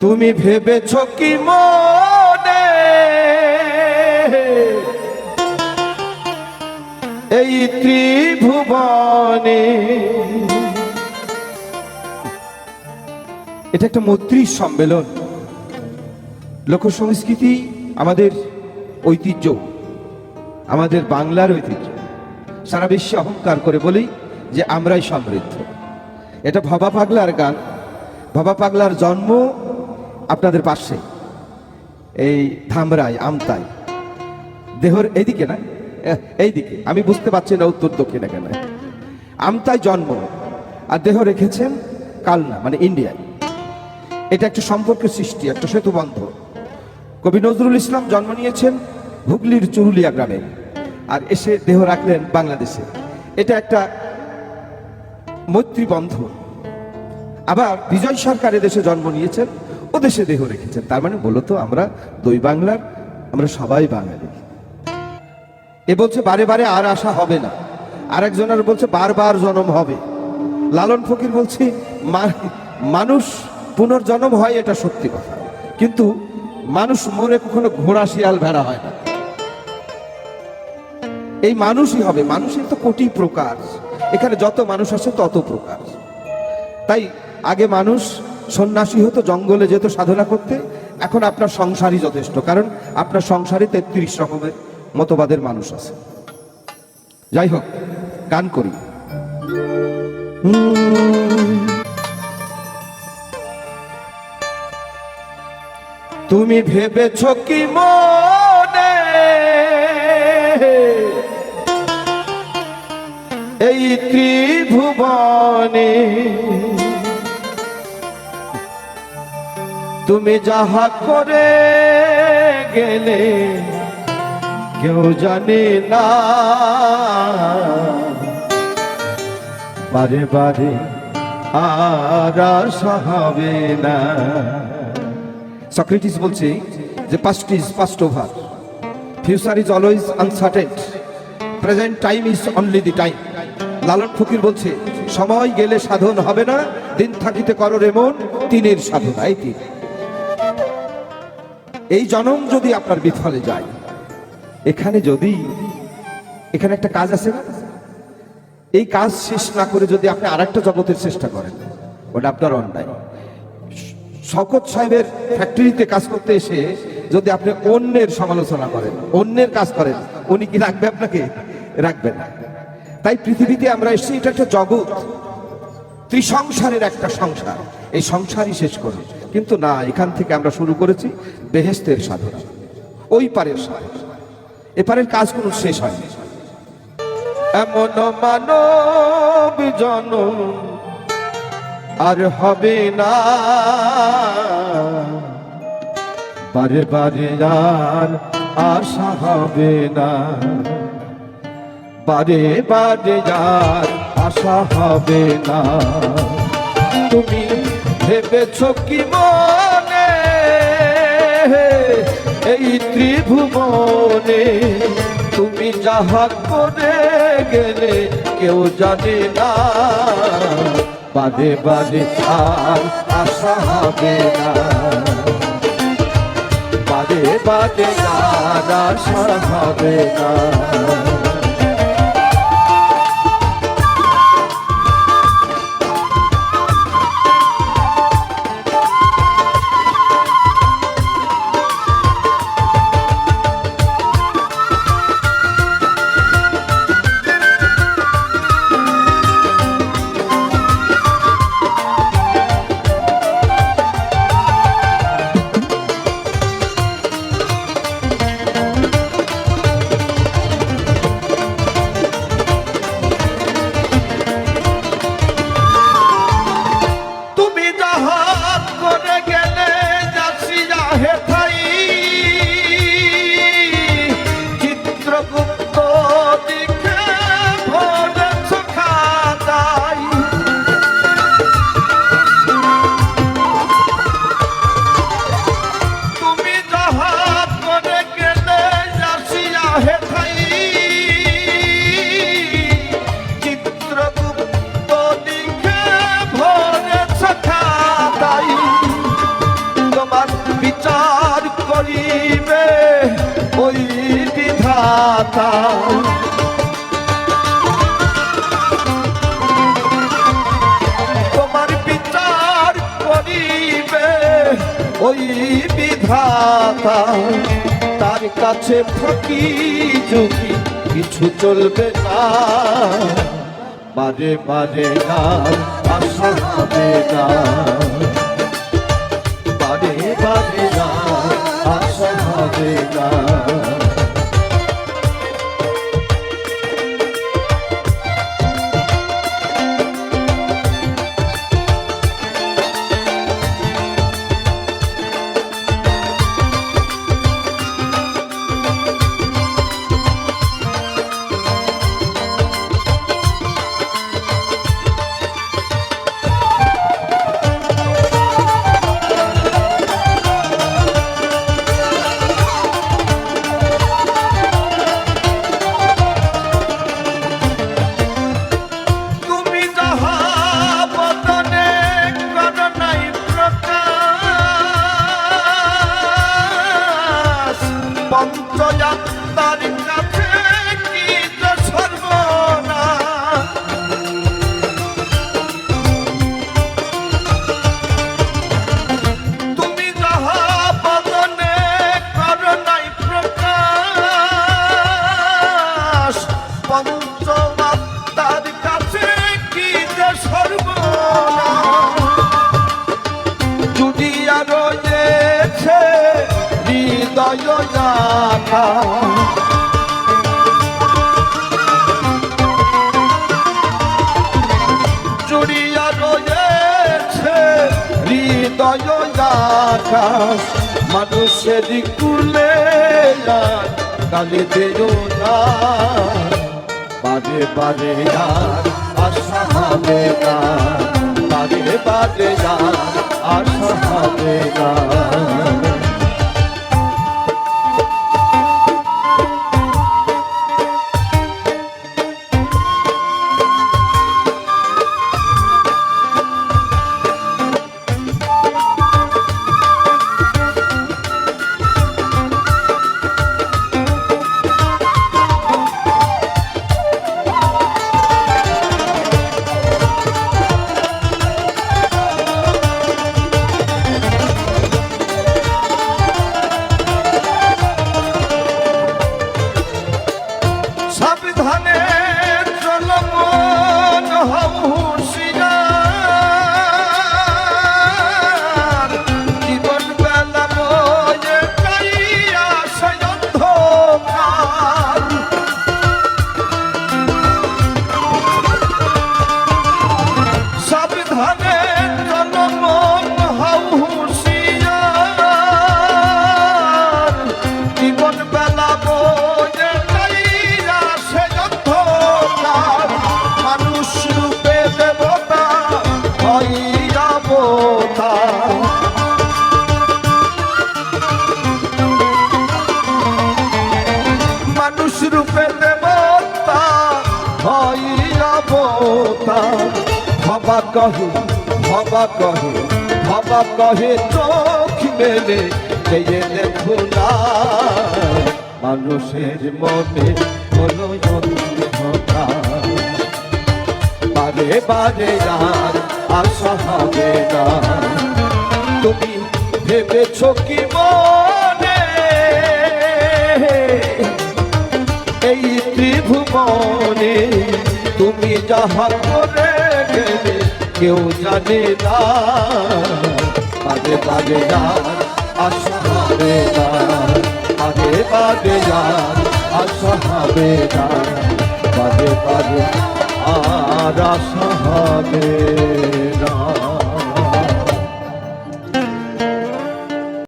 তুমি ভেবেছ কি মনে এই ত্রিভুবনে? এটা একটা মৈত্রী সম্মেলন। লোক সংস্কৃতি আমাদের ঐতিহ্য, আমাদের বাংলার ঐতিহ্য। সারা বিশ্বে অহংকার করে বলি যে আমরাই সমৃদ্ধ। এটা ভবা পাগলার গান। ভবা পাগলার জন্ম আপনাদের পাশে, এই ধামরাই আমতাই, দেহর এইদিকে না, এইদিকে। আমি বুঝতে পারছি না উত্তর দক্ষিণে কেন। আমতাই জন্ম আর দেহ রেখেছেন কালনা, মানে ইন্ডিয়ায়। এটা একটা সম্পর্কের সৃষ্টি, একটা সেতু বন্ধ। কবি নজরুল ইসলাম জন্ম নিয়েছেন হুগলির চুরুলিয়া গ্রামে, আর এসে দেহ রাখলেন বাংলাদেশে। এটা একটা মৈত্রী বন্ধন। আবার বিজয় সরকার দেশে জন্ম নিয়েছেন, ও দেশে দেহ রেখেছেন। তার মানে বলতো আমরা দুই বাংলার, আমরা সবাই বাঙালি। এ বলছে বারে বারে আর আশা হবে না, আর একজনের বলছে বারবার জন্ম হবে। লালন ফকির বলছে মানুষ পুনর্জন্ম হয়, এটা সত্যি কথা, কিন্তু মানুষ মরে কখনো ঘোড়া শিয়াল ভেড়া হয় না। এই মানুষই হবে। মানুষের তো কোটি প্রকার, এখানে যত মানুষ আছে তত প্রকার। তাই আগে মানুষ সন্ন্যাসী হতো, জঙ্গলে যেত সাধনা করতে। এখন আপনার সংসারই যথেষ্ট, কারণ আপনার সংসারে 33 রকমের মতবাদের মানুষ আছে। যাই হোক, গান করি। তুমি ভেবেছ কি মনে এই ত্রিভুবনে তুমি যাহা করে গেলে কেউ জানে না, বারে বারে আর আশা হবে না। সক্রেটিস বলছে যে past is past over, future is always uncertain, present time is only the time. Lalon Fakir বলছে সময় গেলে সাধন হবে না, দিন থাকিতে করো রে মন তিনের সাধনা। এই তিন, এই জনম যদি আপনার বিফলে যায়, এখানে একটা কাজ আছে না, এই কাজ শেষ না করে যদি আপনি আরেকটা জগতের চেষ্টা করেন, ওটা আপনার অন্যায়। শওকত সাহেবের ফ্যাক্টরিতে কাজ করতে এসে যদি আপনি অন্যের সমালোচনা করেন, অন্যের কাজ করেন, উনি কি রাখবে আপনাকে? রাখবে না। তাই পৃথিবীতে আমরা এসেছি, এটা একটা জগৎ, ত্রিসংসারের একটা সংসার। এই সংসারই শেষ করি, কিন্তু না, এখান থেকে আমরা শুরু করেছি বেহেশতের সাধনা, ওই পারের সাধনা। এপারের কাজ কোনো শেষ হয়নি। এমন মানব জনম আর হবে না, বারে বারে আর আশা হবে না, বারে বারে আর আশা হবে না। তুমি ভেবেছ কি মনে এই ত্রিভুবনে তুমি যাহা করে গেলে কেউ জানে না, বাদে বাদে আর আশা হবে না, বাদে বাদে আর আশা হবে না। তোমার বিচার করিবে ওই বিধাতা। তোমার বিচার করিবে ওই বিধাতা, তার কাছে ফাঁকি ঝুঁকি কিছু চলবে না। বারে বারে না আশা হবে না, বারে বারে না আশা হবে না। পঞ্চযাত্রার কাছে কি যে সর্বনাশ, তুমি যাহা বদনে করো নাই প্রকাশ। পঞ্চযাত্রার কাছে কি যে সর্বনাশ, জুড়িয়া রয়েছে হৃদয় জানা। জুড়িয়া রয়েছে হৃদয় আকাশ, মানুষের কুলে কালে দেও না। বারে বারে আশা হবে না, বারে বারে আশা হবে না। সাবধানে চলো মন হও হুঁশিয়ার, জীবন বেলা বয়ে যাইয়া সে অন্ধকার। সাবধানে চলো মন হও হুঁশিয়ার, জীবন বেলা বয়ে মানুষ রূপে দেবতা হইয়া বোতা। মানুষ রূপে দেবতা হইয়া বোতা। ভবা কহে ভবা কহে ভবা কহে চোখ মেলে চেয়ে দেখো না। মানুষের মনে হলো অন্ধকার, বারে বারে আর আশা হবে না। তুমি ভেবেছ কি মনে এই ত্রিভুবনে তুমি যাহা করে গেলে কেউ জানে না। বারে বারে আর আশা হবে না, বারে বারে আর আশা হবে না। বারে বারে আর আশা হবে না।